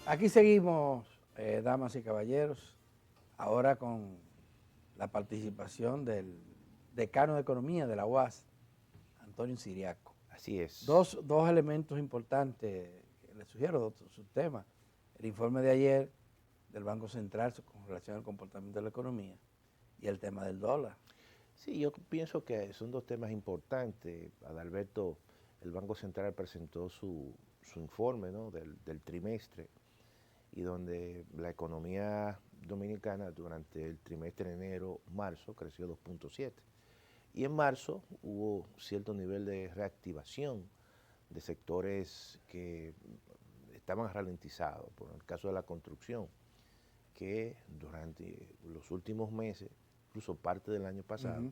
Aquí seguimos, damas y caballeros, ahora con la participación del decano de Economía de la UAS, Antonio Siriaco. Así es. Dos elementos importantes que les sugiero, dos temas. El informe de ayer del Banco Central con relación al comportamiento de la economía y el tema del dólar. Sí, yo pienso que son dos temas importantes. Adalberto, el Banco Central presentó su informe, ¿no?, del trimestre, y donde la economía dominicana durante el trimestre de enero-marzo creció 2.7. Y en marzo hubo cierto nivel de reactivación de sectores que estaban ralentizados, por el caso de la construcción, que durante los últimos meses, incluso parte del año pasado,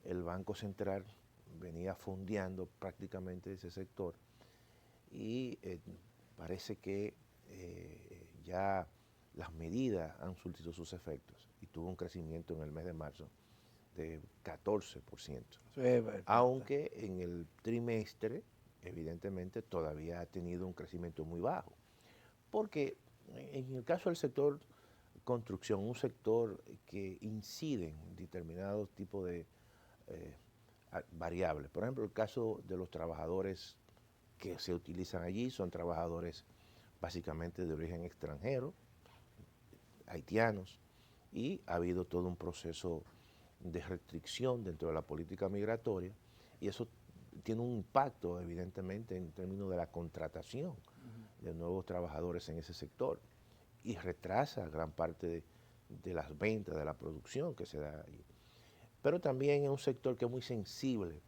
el Banco Central venía fondeando prácticamente ese sector y parece que ya las medidas han surtido sus efectos y tuvo un crecimiento en el mes de marzo de 14%. Aunque en el trimestre, evidentemente, todavía ha tenido un crecimiento muy bajo. Porque en el caso del sector construcción, un sector que incide en determinados tipos de variables. Por ejemplo, el caso de los trabajadores que se utilizan allí son trabajadores básicamente de origen extranjero, haitianos, y ha habido todo un proceso de restricción dentro de la política migratoria, y eso tiene un impacto evidentemente en términos de la contratación de nuevos trabajadores en ese sector, y retrasa gran parte de las ventas, de la producción que se da allí. Pero también es un sector que es muy sensible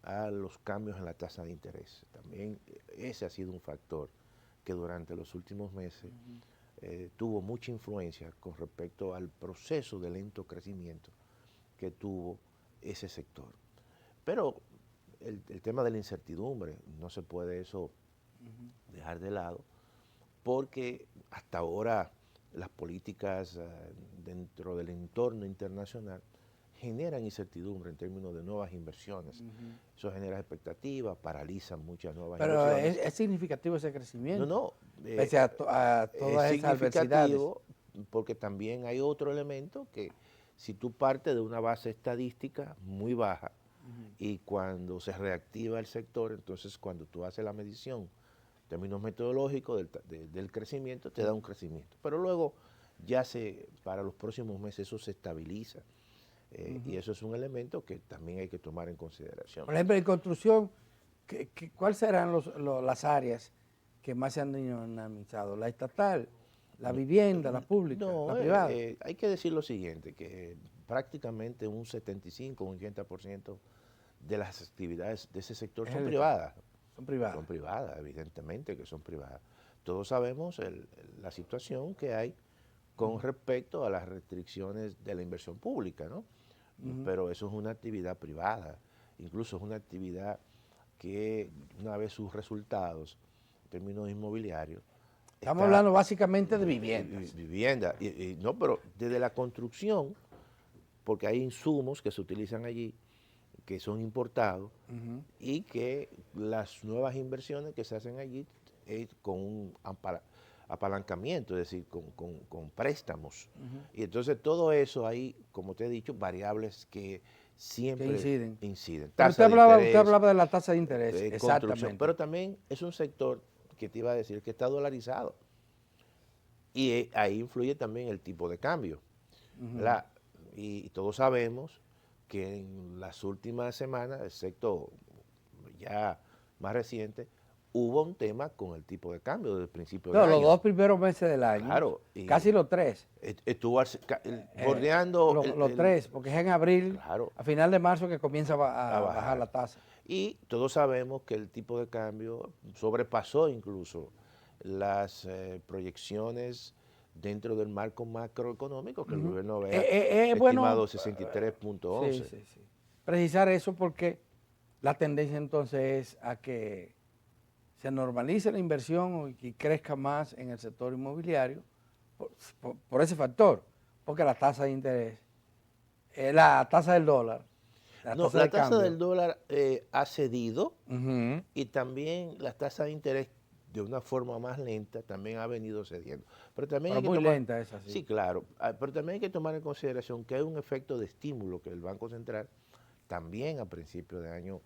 a los cambios en la tasa de interés. También ese ha sido un factor que durante los últimos meses tuvo mucha influencia con respecto al proceso de lento crecimiento que tuvo ese sector. Pero el tema de la incertidumbre, no se puede eso dejar de lado, porque hasta ahora las políticas dentro del entorno internacional generan incertidumbre en términos de nuevas inversiones. Eso genera expectativas, paraliza muchas nuevas inversiones. Pero es significativo ese crecimiento. No, pese a todas esas adversidades. Es significativo porque también hay otro elemento que si tú partes de una base estadística muy baja y cuando se reactiva el sector, entonces cuando tú haces la medición en términos metodológicos del crecimiento, te da un crecimiento. Pero luego ya para los próximos meses eso se estabiliza. Y eso es un elemento que también hay que tomar en consideración. Por ejemplo, en construcción, ¿cuáles serán las áreas que más se han dinamizado? ¿La estatal, la vivienda, la pública, la privada? Hay que decir lo siguiente, que prácticamente un 75, un 80% de las actividades de ese sector son privadas. Son privadas. Son privadas, evidentemente que son privadas. Todos sabemos la situación que hay con respecto a las restricciones de la inversión pública, ¿no? Pero eso es una actividad privada, incluso es una actividad que una vez sus resultados en términos inmobiliarios. Estamos hablando básicamente de viviendas. Vivienda, no, pero desde la construcción, porque hay insumos que se utilizan allí, que son importados, y que las nuevas inversiones que se hacen allí es con un apalancamiento, es decir, con préstamos. Y entonces todo eso hay, como te he dicho, variables que siempre inciden. Usted hablaba de la tasa de interés, exactamente. Pero también es un sector que te iba a decir que está dolarizado. Y ahí influye también el tipo de cambio. Y todos sabemos que en las últimas semanas, excepto ya más reciente, hubo un tema con el tipo de cambio desde el principio del año. Los 2 primeros meses del año, claro, casi los 3. Estuvo bordeando... los 3, porque es en abril, claro, a final de marzo que comienza a bajar la tasa. Y todos sabemos que el tipo de cambio sobrepasó incluso las proyecciones dentro del marco macroeconómico que el gobierno había estimado 63.11. Sí. Precisar eso porque la tendencia entonces es a que se normalice la inversión y crezca más en el sector inmobiliario por ese factor, porque la tasa de interés, la tasa del dólar, la tasa del dólar ha cedido y también la tasa de interés de una forma más lenta, también ha venido cediendo. Pero también Pero hay que muy tomar, lenta esa, sí. sí, claro, pero también hay que tomar en consideración que hay un efecto de estímulo que el Banco Central también a principios de año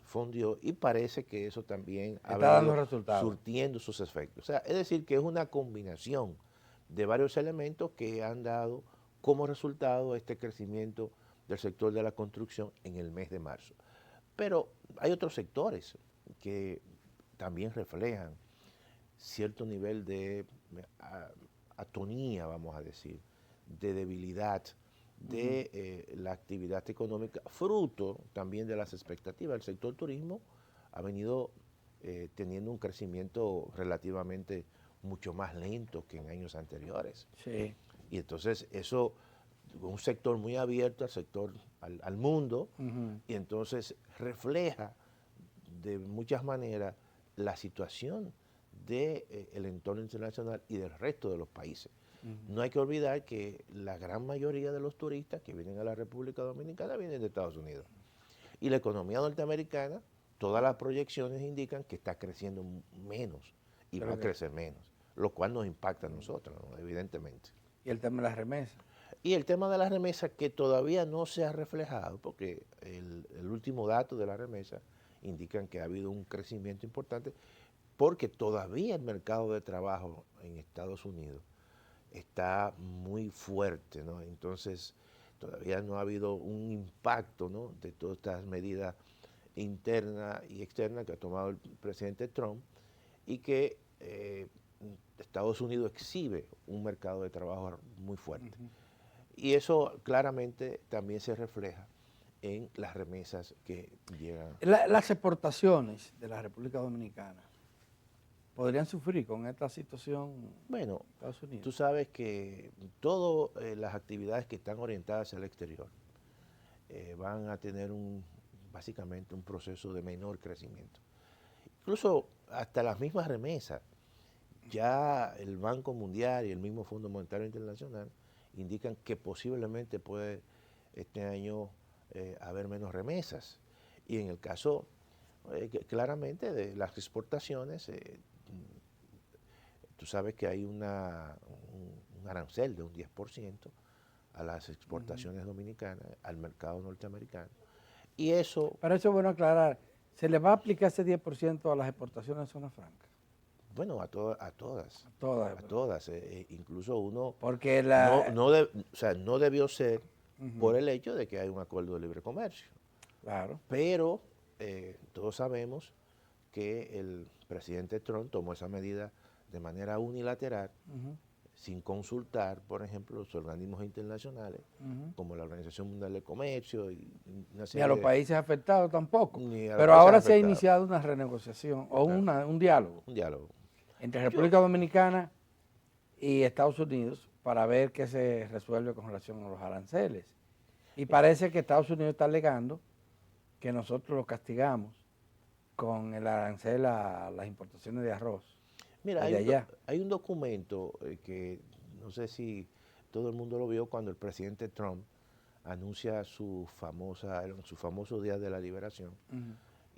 fondió, y parece que eso también ha Está dando venido resultados. surtiendo sus efectos. O sea, es decir, que es una combinación de varios elementos que han dado como resultado este crecimiento del sector de la construcción en el mes de marzo. Pero hay otros sectores que también reflejan cierto nivel de atonía, vamos a decir, de debilidad de la actividad económica, fruto también de las expectativas. El sector turismo ha venido teniendo un crecimiento relativamente mucho más lento que en años anteriores. Sí. Y entonces eso, un sector muy abierto al sector, al mundo, y entonces refleja de muchas maneras la situación del entorno internacional y del resto de los países. No hay que olvidar que la gran mayoría de los turistas que vienen a la República Dominicana vienen de Estados Unidos. Y la economía norteamericana, todas las proyecciones indican que está creciendo menos y va a crecer menos, lo cual nos impacta a nosotros, ¿no? Evidentemente. Y el tema de las remesas. Y el tema de las remesas que todavía no se ha reflejado, porque el último dato de la remesa indican que ha habido un crecimiento importante, porque todavía el mercado de trabajo en Estados Unidos está muy fuerte, ¿no? Entonces, todavía no ha habido un impacto, ¿no?, de todas estas medidas internas y externas que ha tomado el presidente Trump, y que Estados Unidos exhibe un mercado de trabajo muy fuerte. Y eso claramente también se refleja en las remesas que llegan. Las exportaciones de la República Dominicana podrían sufrir con esta situación Bueno, en Estados Unidos. tú sabes que todas las actividades que están orientadas hacia el exterior van a tener básicamente un proceso de menor crecimiento. Incluso hasta las mismas remesas, ya el Banco Mundial y el mismo Fondo Monetario Internacional indican que posiblemente puede este año haber menos remesas. Y en el caso, claramente, de las exportaciones, tú sabes que hay un arancel de un 10% a las exportaciones dominicanas, al mercado norteamericano. Y eso... Para eso es bueno aclarar, ¿se le va a aplicar ese 10% a las exportaciones de zona franca? Bueno, a todas. A todas. A todas. Incluso uno Porque o sea, no debió ser por el hecho de que hay un acuerdo de libre comercio. Claro. Pero todos sabemos que el presidente Trump tomó esa medida de manera unilateral, sin consultar, por ejemplo, los organismos internacionales, como la Organización Mundial del Comercio. Ni a los países afectados tampoco. Pero Pero ahora se ha iniciado una renegociación o un diálogo. Un diálogo. Entre República Dominicana y Estados Unidos para ver qué se resuelve con relación a los aranceles. Y parece que Estados Unidos está alegando que nosotros lo castigamos con el arancel a las importaciones de arroz. Mira, hay un documento que no sé si todo el mundo lo vio cuando el presidente Trump anuncia su famoso Día de la Liberación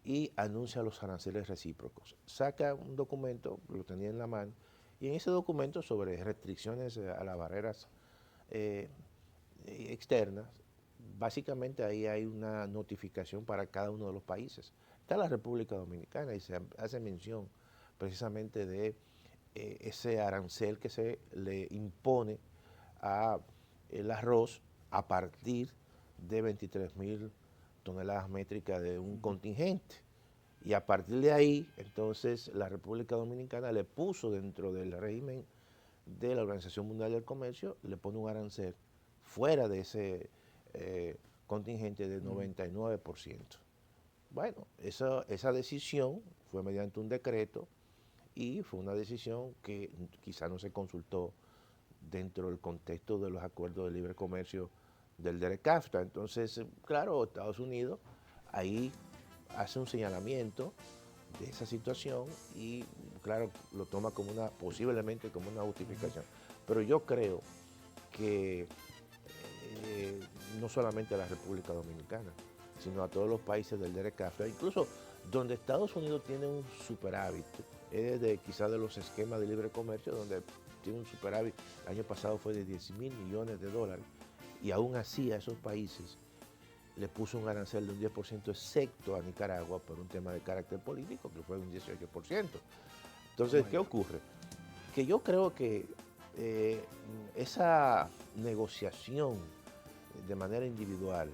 y anuncia los aranceles recíprocos. Saca un documento, lo tenía en la mano, y en ese documento sobre restricciones a las barreras externas, básicamente ahí hay una notificación para cada uno de los países. Está la República Dominicana y se hace mención precisamente de ese arancel que se le impone al arroz a partir de 23.000 toneladas métricas de un contingente. Y a partir de ahí, entonces, la República Dominicana le puso dentro del régimen de la Organización Mundial del Comercio, le pone un arancel fuera de ese contingente de 99%. Bueno, esa decisión fue mediante un decreto y fue una decisión que quizá no se consultó dentro del contexto de los acuerdos de libre comercio del DERECAFTA. Entonces, claro, Estados Unidos ahí hace un señalamiento de esa situación y, claro, lo toma como posiblemente como una justificación. Pero yo creo que no solamente a la República Dominicana, sino a todos los países del DERECAFTA, incluso donde Estados Unidos tiene un superávit es de quizás de los esquemas de libre comercio donde tiene un superávit. El año pasado fue de 10.000 millones de dólares y aún así a esos países le puso un arancel de un 10%, excepto a Nicaragua por un tema de carácter político, que fue un 18%. Entonces, ¿qué ocurre? Que yo creo que esa negociación de manera individual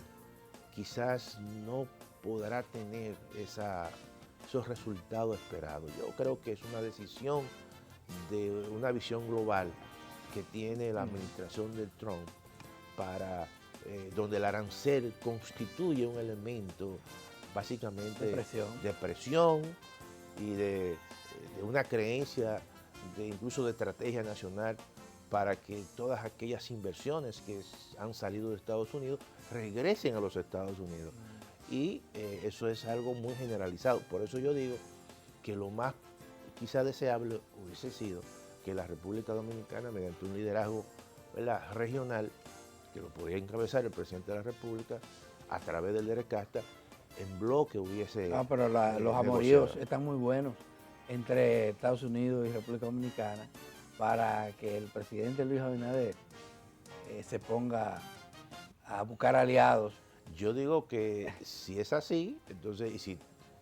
quizás no podrá tener esos resultados esperados. Yo creo que es una decisión de una visión global que tiene la administración de Trump para donde el arancel constituye un elemento básicamente de presión y de una creencia incluso de estrategia nacional para que todas aquellas inversiones que han salido de Estados Unidos regresen a los Estados Unidos. Y eso es algo muy generalizado. Por eso yo digo que lo más quizá deseable hubiese sido que la República Dominicana, mediante un liderazgo, ¿verdad?, regional, que lo podía encabezar el presidente de la República, a través del DERECASTA, en bloque hubiese... No, pero los amoríos están muy buenos entre Estados Unidos y República Dominicana para que el presidente Luis Abinader se ponga a buscar aliados. Yo digo que si es así, entonces, y si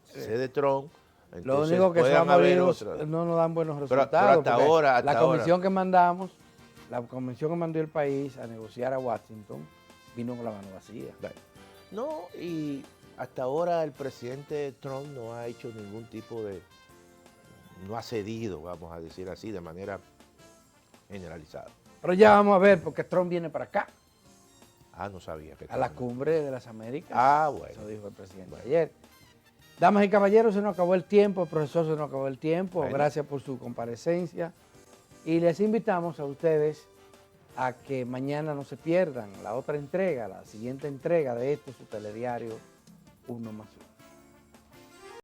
cede Trump, entonces lo único que esos amoríos no nos dan buenos resultados. Pero hasta ahora, la comisión que mandamos, la comisión que mandó el país a negociar a Washington, vino con la mano vacía. No, y hasta ahora el presidente Trump no ha hecho ningún tipo de... no ha cedido, vamos a decir así, de manera generalizada. Pero ya vamos a ver, porque Trump viene para acá. Ah, no sabía. A la cumbre de las Américas. Ah, bueno. Eso dijo el presidente ayer. Damas y caballeros, se nos acabó el tiempo, profesor, se nos acabó el tiempo. Bueno. Gracias por su comparecencia. Y les invitamos a ustedes a que mañana no se pierdan la otra entrega, la siguiente entrega de este su telediario 1+1.